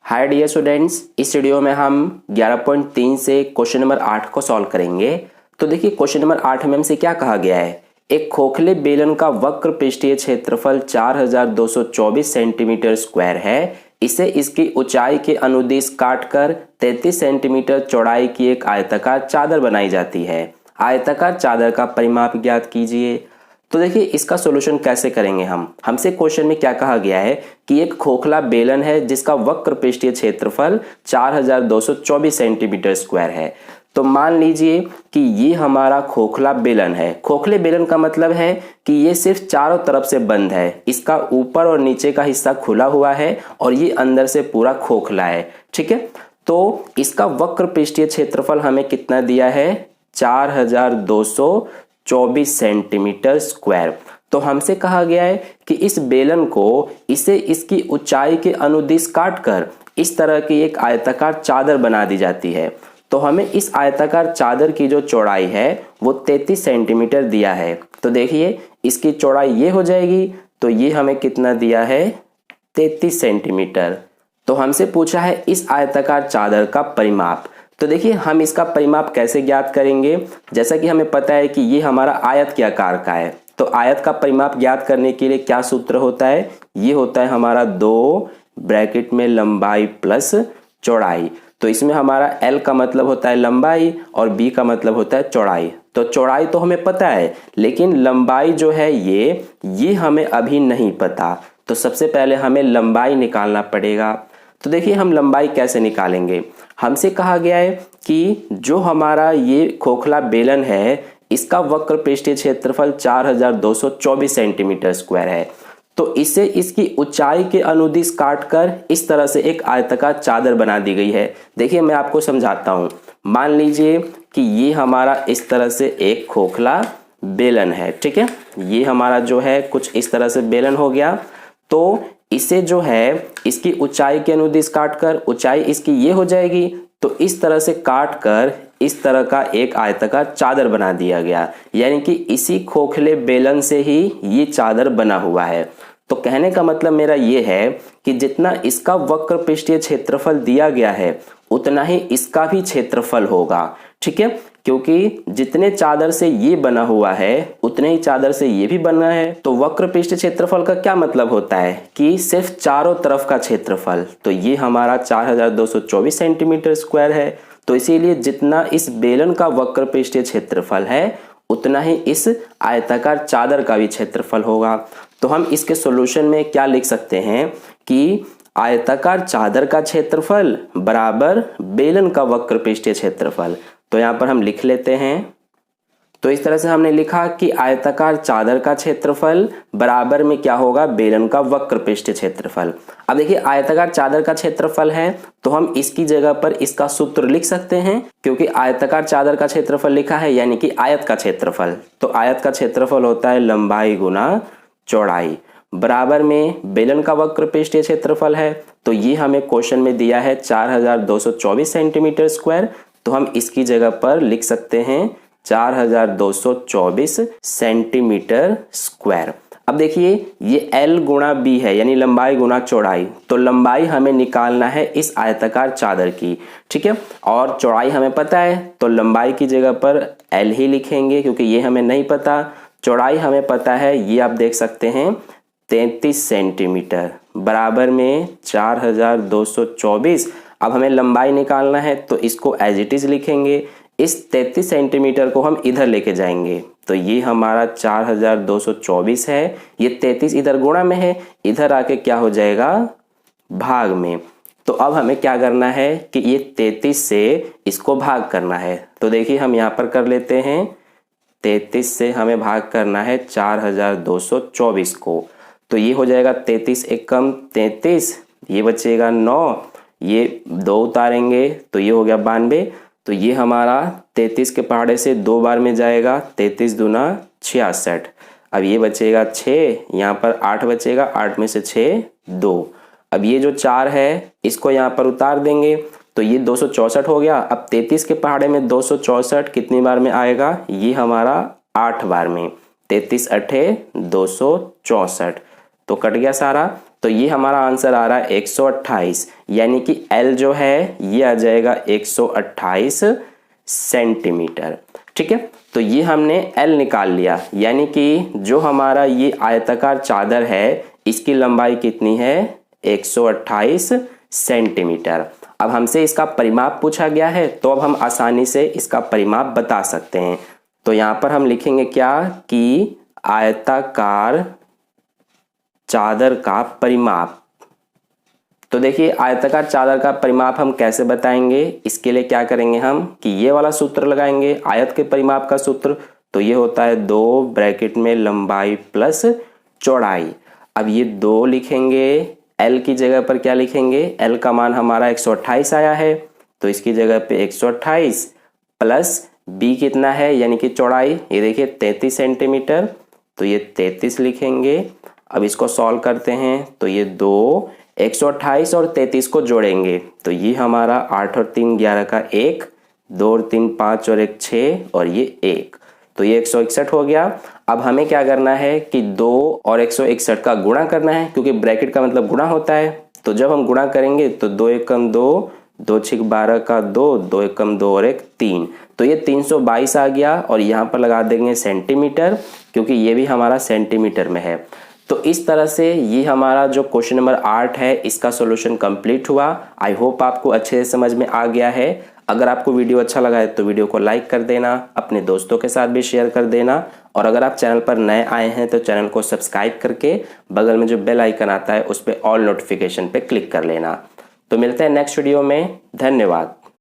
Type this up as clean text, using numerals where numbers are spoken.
Hi dear students, इस video में हम 11.3 से क्वेश्चन नंबर 8 को सॉल्व करेंगे। तो देखिए क्वेश्चन नंबर 8 में हमसे क्या कहा गया है। एक खोखले बेलन का वक्र पृष्ठीय क्षेत्रफल 4224 सेंटीमीटर स्क्वायर है। इसे इसकी ऊंचाई के अनुदिश काटकर 33 सेंटीमीटर चौड़ाई की एक आयताकार चादर बनाई जाती है। आयताकार चादर का परिमाप ज्ञात कीजिए। तो देखिए इसका सॉल्यूशन कैसे करेंगे हमसे क्वेश्चन में क्या कहा गया है कि एक खोखला बेलन है जिसका वक्र पृष्ठीय क्षेत्रफल 4224 सेंटीमीटर स्क्वायर है। तो मान लीजिए कि ये हमारा खोखला बेलन है। खोखले बेलन का मतलब है कि ये सिर्फ चारों तरफ से बंद है, इसका ऊपर और नीचे का हिस्सा खुला हुआ है और ये अंदर से पूरा खोखला है। ठीक है, तो इसका वक्र पृष्ठीय क्षेत्रफल हमें कितना दिया है, 4224 सेंटीमीटर स्क्वायर। तो हमसे कहा गया है कि इस बेलन को इसे इसकी ऊंचाई के अनुदिश काटकर इस तरह की एक आयताकार चादर बना दी जाती है। तो हमें इस आयताकार चादर की जो चौड़ाई है वो 33 सेंटीमीटर दिया है। तो देखिए इसकी चौड़ाई ये हो जाएगी, तो ये हमें कितना दिया है, 33 सेंटीमीटर। तो हमसे पूछा है इस आयताकार चादर का परिमाप। तो देखिए हम इसका परिमाप कैसे ज्ञात करेंगे। जैसा कि हमें पता है कि ये हमारा आयत के आकार का है, तो आयत का परिमाप ज्ञात करने के लिए क्या सूत्र होता है, ये होता है हमारा 2 ब्रैकेट में लंबाई प्लस चौड़ाई। तो इसमें हमारा L का मतलब होता है लंबाई और B का मतलब होता है चौड़ाई। तो चौड़ाई तो हमें पता है, लेकिन लंबाई जो है ये हमें अभी नहीं पता। तो सबसे पहले हमें लंबाई निकालना पड़ेगा। तो देखिए हम लंबाई कैसे निकालेंगे। हमसे कहा गया है कि जो हमारा ये खोखला बेलन है इसका वक्र पृष्ठीय क्षेत्रफल 4224 सेंटीमीटर स्क्वायर है। तो इसे इसकी ऊंचाई के अनुदिश काटकर इस तरह से एक आयताकार चादर बना दी गई है। देखिए मैं आपको समझाता हूं। मान लीजिए कि ये हमारा इस तरह से एक खोखला बेलन है। ठीक है, ये हमारा जो है कुछ इस तरह से बेलन हो गया। तो इसे जो है इसकी ऊंचाई के अनुदिश काटकर, ऊंचाई इसकी ये हो जाएगी, तो इस तरह से काटकर इस तरह का एक आयताकार चादर बना दिया गया। यानी कि इसी खोखले बेलन से ही ये चादर बना हुआ है। तो कहने का मतलब मेरा ये है कि जितना इसका वक्र पृष्ठीय क्षेत्रफल दिया गया है उतना ही इसका भी क्षेत्रफल होगा। ठीक है, क्योंकि जितने चादर से ये बना हुआ है उतने ही चादर से ये भी बना है। तो वक्र पृष्ठीय क्षेत्रफल का क्या मतलब होता है कि सिर्फ चारों तरफ का क्षेत्रफल। तो ये हमारा 4224 सेंटीमीटर स्क्वायर है। तो इसीलिए जितना इस बेलन का वक्र पृष्ठीय क्षेत्रफल है उतना ही इस आयताकार चादर का भी क्षेत्रफल होगा। तो हम इसके सॉल्यूशन में क्या लिख सकते हैं कि आयताकार चादर का क्षेत्रफल बराबर बेलन का वक्र पृष्ठीय क्षेत्रफल। तो यहाँ पर हम लिख लेते हैं। तो इस तरह से हमने लिखा कि आयताकार चादर का क्षेत्रफल बराबर में क्या होगा, बेलन का वक्र पृष्ठीय क्षेत्रफल। अब देखिए आयताकार चादर का क्षेत्रफल है तो हम इसकी जगह पर इसका सूत्र लिख सकते हैं, क्योंकि आयताकार चादर का क्षेत्रफल लिखा है यानी कि आयत का क्षेत्रफल। तो आयत का क्षेत्रफल होता है लंबाई गुना चौड़ाई, बराबर में बेलन का वक्र पृष्ठीय क्षेत्रफल है। तो ये हमें क्वेश्चन में दिया है 4224 सेंटीमीटर स्क्वायर। तो हम इसकी जगह पर लिख सकते हैं 4224 सेंटीमीटर स्क्वायर। अब देखिए ये L गुणा B है, यानी लंबाई गुना चौड़ाई। तो लंबाई हमें निकालना है इस आयताकार चादर की। ठीक है, और चौड़ाई हमें पता है तो लंबाई की जगह पर L ही लिखेंगे, क्योंकि ये हमें नहीं पता। चौड़ाई हमें पता है, ये आप देख सकते हैं 33 सेंटीमीटर, बराबर में 4224। अब हमें लंबाई निकालना है तो इसको एज इट इज लिखेंगे। इस 33 सेंटीमीटर को हम इधर लेके जाएंगे, तो ये हमारा 4224 है। ये 33 इधर गुणा में है, इधर आके क्या हो जाएगा, भाग में। तो अब हमें क्या करना है कि ये 33 से इसको भाग करना है। तो देखिए हम यहाँ पर कर लेते हैं, 33 से हमें भाग करना है 4224 को। तो ये हो जाएगा 33 एकम 33, ये बचेगा 9, ये 2 उतारेंगे तो ये हो गया 92। तो ये हमारा 33 के पहाड़े से 2 बार में जाएगा, 33 दूना 66। अब ये बचेगा 6, यहाँ पर 8 बचेगा, 8 में से 6 2। अब ये जो 4 है इसको यहाँ पर उतार देंगे तो ये 264 हो गया। अब 33 के पहाड़े में 264 कितनी बार में आएगा, ये हमारा 8 बार में। 33 अठे 264, तो कट गया सारा। तो ये हमारा आंसर आ रहा है 128, यानी कि L जो है ये आ जाएगा 128 सेंटीमीटर। ठीक है, तो ये हमने L निकाल लिया, यानी कि जो हमारा ये आयताकार चादर है इसकी लंबाई कितनी है 128 सेंटीमीटर। अब हमसे इसका परिमाप पूछा गया है, तो अब हम आसानी से इसका परिमाप बता सकते हैं। तो यहाँ पर हम लिखेंगे क्या कि आयताकार चादर का परिमाप। तो देखिए आयताकार चादर का परिमाप हम कैसे बताएंगे, इसके लिए क्या करेंगे हम कि ये वाला सूत्र लगाएंगे, आयत के परिमाप का सूत्र। तो ये होता है 2 ब्रैकेट में लंबाई प्लस चौड़ाई। अब ये 2 लिखेंगे, L की जगह पर क्या लिखेंगे, L का मान हमारा 128 आया है, तो इसकी जगह पे 128 प्लस B कितना है यानी कि चौड़ाई, ये देखिए 33 सेंटीमीटर, तो ये 33 लिखेंगे। अब इसको सॉल्व करते हैं, तो ये 2 128 और 33 को जोड़ेंगे, तो ये हमारा 8 और 3 11 का 1, 2 और 3 5 और 1 6 और ये 1, तो ये 161 हो गया। अब हमें क्या करना है कि 2 और 161 का गुणा करना है, क्योंकि ब्रैकेट का मतलब गुणा होता है। तो जब हम गुणा करेंगे तो 2 एकम 2, 2 6 12 का 2, 2 एकम 2 और 1 3, तो ये 322 आ गया। और यहाँ पर लगा देंगे सेंटीमीटर, क्योंकि ये भी हमारा सेंटीमीटर में है। तो इस तरह से ये हमारा जो क्वेश्चन नंबर 8 है इसका सॉल्यूशन कंप्लीट हुआ। आई होप आपको अच्छे से समझ में आ गया है। अगर आपको वीडियो अच्छा लगा है तो वीडियो को लाइक कर देना, अपने दोस्तों के साथ भी शेयर कर देना, और अगर आप चैनल पर नए आए हैं तो चैनल को सब्सक्राइब करके बगल में जो बेल आइकन आता है उस पर ऑल नोटिफिकेशन पे क्लिक कर लेना। तो मिलते हैं नेक्स्ट वीडियो में, धन्यवाद।